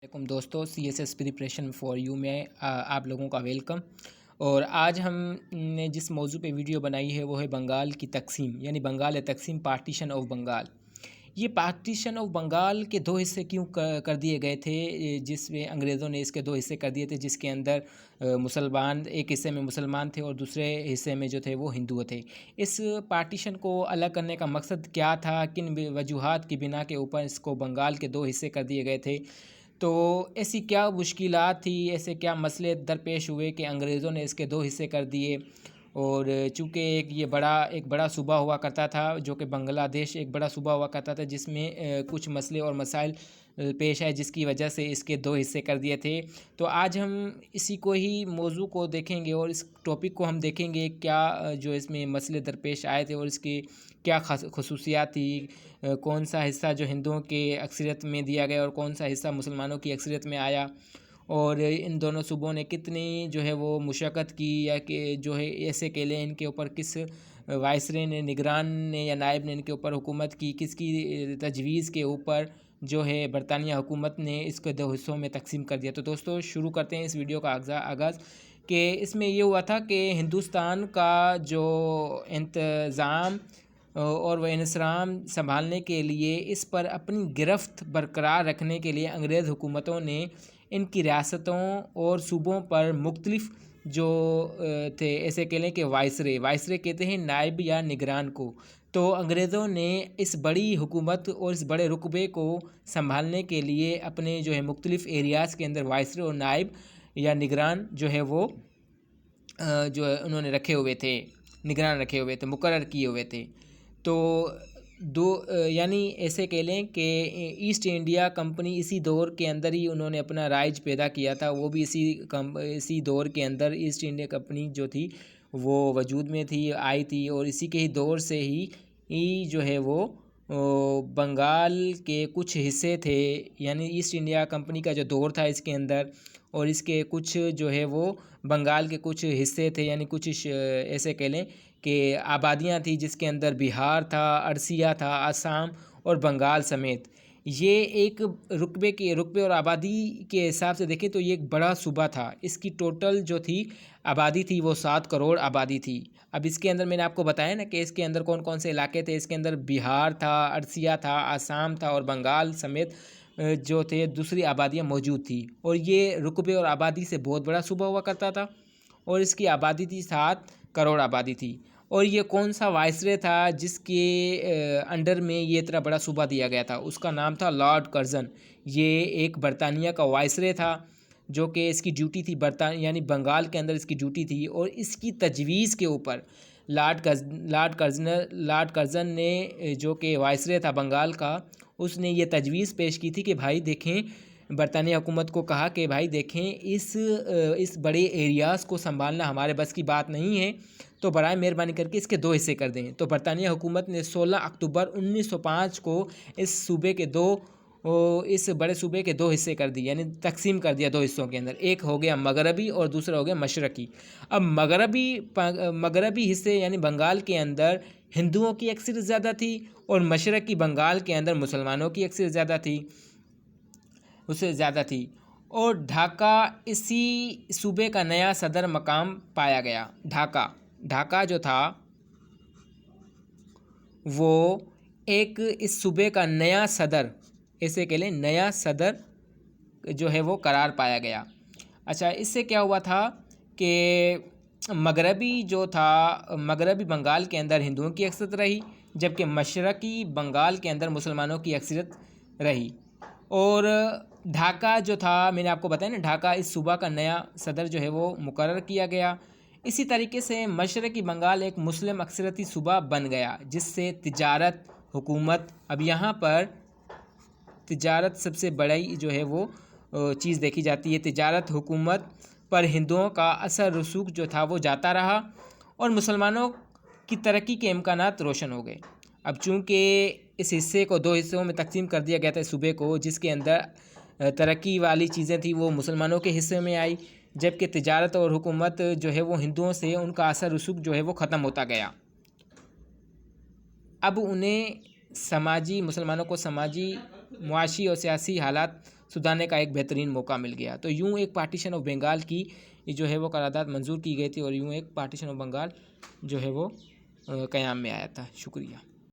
علیکم دوستو، C S S preparation for you میں آپ لوگوں کا ویلکم۔ اور آج ہم نے جس موضوع پہ ویڈیو بنائی ہے وہ ہے بنگال کی تقسیم، یعنی بنگال تقسیم، پارٹیشن آف بنگال۔ یہ پارٹیشن آف بنگال کے دو حصے کیوں کر دیے گئے تھے، جس میں انگریزوں نے اس کے دو حصے کر دیے تھے، جس کے اندر مسلمان ایک حصے میں مسلمان تھے اور دوسرے حصے میں جو تھے وہ ہندو تھے۔ اس پارٹیشن کو الگ کرنے کا مقصد کیا تھا، کن وجوہات کی بنا کے اوپر اس کو بنگال کے دو حصے کر دیے گئے تھے، تو ایسی کیا مشکلات تھی، ایسے کیا مسئلے درپیش ہوئے کہ انگریزوں نے اس کے دو حصے کر دیے۔ اور چونکہ ایک بڑا صوبہ ہوا کرتا تھا جو کہ بنگلہ دیش ایک بڑا صوبہ ہوا کرتا تھا، جس میں کچھ مسئلے اور مسائل پیش آئے، جس کی وجہ سے اس کے دو حصے کر دیے تھے۔ تو آج ہم اسی کو ہی موضوع کو دیکھیں گے اور اس ٹاپک کو ہم دیکھیں گے کیا جو اس میں مسئلے درپیش آئے تھے اور اس کی کیا خصوصیات تھی، کون سا حصہ جو ہندوؤں کے اکثریت میں دیا گیا اور کون سا حصہ مسلمانوں کی اکثریت میں آیا، اور ان دونوں صوبوں نے کتنی جو ہے وہ مشقت کی، یا کہ جو ہے ایسے کیلے ان کے اوپر کس وائسرے نے، نگران نے یا نائب نے ان کے اوپر حکومت کی، کس کی تجویز کے اوپر جو ہے برطانیہ حکومت نے اس کو دو حصوں میں تقسیم کر دیا۔ تو دوستو شروع کرتے ہیں اس ویڈیو کا آغاز کہ اس میں یہ ہوا تھا کہ ہندوستان کا جو انتظام اور وہ انصرام سنبھالنے کے لیے، اس پر اپنی گرفت برقرار رکھنے کے لیے انگریز حکومتوں نے ان کی ریاستوں اور صوبوں پر مختلف جو تھے، ایسے کہہ لیں کہ وائسرے کہتے ہیں نائب یا نگران کو۔ تو انگریزوں نے اس بڑی حکومت اور اس بڑے رقبے کو سنبھالنے کے لیے اپنے جو ہے مختلف ایریاز کے اندر وائسرے اور نائب یا نگران جو ہے وہ جو انہوں نے رکھے ہوئے تھے، نگران رکھے ہوئے تھے، مقرر کیے ہوئے تھے۔ تو یعنی ایسے کہہ لیں کہ ایسٹ انڈیا کمپنی اسی دور کے اندر ہی انہوں نے اپنا رائج پیدا کیا تھا، وہ بھی اسی دور کے اندر ایسٹ انڈیا کمپنی جو تھی وہ وجود میں آئی تھی، اور اسی کے ہی دور سے ہی جو ہے وہ بنگال کے کچھ حصے تھے، یعنی ایسٹ انڈیا کمپنی کا جو دور تھا اس کے اندر، اور اس کے کچھ جو ہے وہ بنگال کے کچھ حصے تھے، یعنی کچھ ایسے کہہ لیں کہ آبادیاں تھیں، جس کے اندر بہار تھا، اڑسیہ تھا، آسام اور بنگال سمیت۔ یہ ایک رقبے اور آبادی کے حساب سے دیکھیں تو یہ ایک بڑا صوبہ تھا۔ اس کی ٹوٹل جو تھی آبادی تھی وہ 7 کروڑ آبادی تھی۔ اب اس کے اندر میں نے آپ کو بتایا نا کہ اس کے اندر کون کون سے علاقے تھے۔ اس کے اندر بہار تھا، اڑسیہ تھا، آسام تھا اور بنگال سمیت جو تھے دوسری آبادیاں موجود تھیں، اور یہ رقبے اور آبادی سے بہت بڑا صوبہ ہوا کرتا تھا، اور اس کی آبادی تھی 7 کروڑ آبادی تھی۔ اور یہ کون سا وائسرے تھا جس کے انڈر میں یہ اتنا بڑا صوبہ دیا گیا تھا؟ اس کا نام تھا لارڈ کرزن۔ یہ ایک برطانیہ کا وائسرے تھا جو کہ اس کی ڈیوٹی تھی یعنی بنگال کے اندر اس کی ڈیوٹی تھی، اور اس کی تجویز کے اوپر لارڈ کرزن نے، جو کہ وائسرے تھا بنگال کا، اس نے یہ تجویز پیش کی تھی کہ بھائی دیکھیں، برطانیہ حکومت کو کہا کہ بھائی دیکھیں اس بڑے ایریاز کو سنبھالنا ہمارے بس کی بات نہیں ہے، تو برائے مہربانی کر کے اس کے 2 حصے کر دیں۔ تو برطانیہ حکومت نے 16 اکتوبر 1905 کو اس بڑے صوبے کے 2 حصے کر دی، یعنی تقسیم کر دیا 2 حصوں کے اندر۔ ایک ہو گیا مغربی اور دوسرا ہو گیا مشرقی۔ اب مغربی حصے یعنی بنگال کے اندر ہندوؤں کی اکثریت زیادہ تھی، اور مشرقی بنگال کے اندر مسلمانوں کی اکثریت زیادہ تھی، اور ڈھاکہ اسی صوبے کا نیا صدر مقام پایا گیا۔ ڈھاکہ جو تھا وہ اس صوبے کا نیا صدر، ایسے کہہ لیں نیا صدر جو ہے وہ قرار پایا گیا۔ اچھا، اس سے کیا ہوا تھا کہ مغربی بنگال کے اندر ہندوؤں کی اکثریت رہی، جبکہ مشرقی بنگال کے اندر مسلمانوں کی اکثریت رہی۔ اور ڈھاکہ جو تھا، میں نے آپ کو بتایا نا، ڈھاکہ اس صوبہ کا نیا صدر جو ہے وہ مقرر کیا گیا۔ اسی طریقے سے مشرقی بنگال ایک مسلم اکثریتی صوبہ بن گیا، جس سے تجارت، حکومت، اب یہاں پر تجارت سب سے بڑی جو ہے وہ چیز دیکھی جاتی ہے، تجارت، حکومت پر ہندوؤں کا اثر رسوخ جو تھا وہ جاتا رہا، اور مسلمانوں کی ترقی کے امکانات روشن ہو گئے۔ اب چونکہ اس حصے کو 2 حصوں میں تقسیم کر دیا گیا تھا، اس صوبے کو، جس کے اندر ترقی والی چیزیں تھیں وہ مسلمانوں کے حصے میں آئی، جبکہ تجارت اور حکومت جو ہے وہ ہندوؤں سے ان کا اثر رسوخ جو ہے وہ ختم ہوتا گیا۔ اب انہیں مسلمانوں کو سماجی، معاشی اور سیاسی حالات سدھارنے کا ایک بہترین موقع مل گیا۔ تو یوں ایک پارٹیشن آف بنگال کی جو ہے وہ قرارداد منظور کی گئی تھی، اور یوں ایک پارٹیشن آف بنگال جو ہے وہ قیام میں آیا تھا۔ شکریہ۔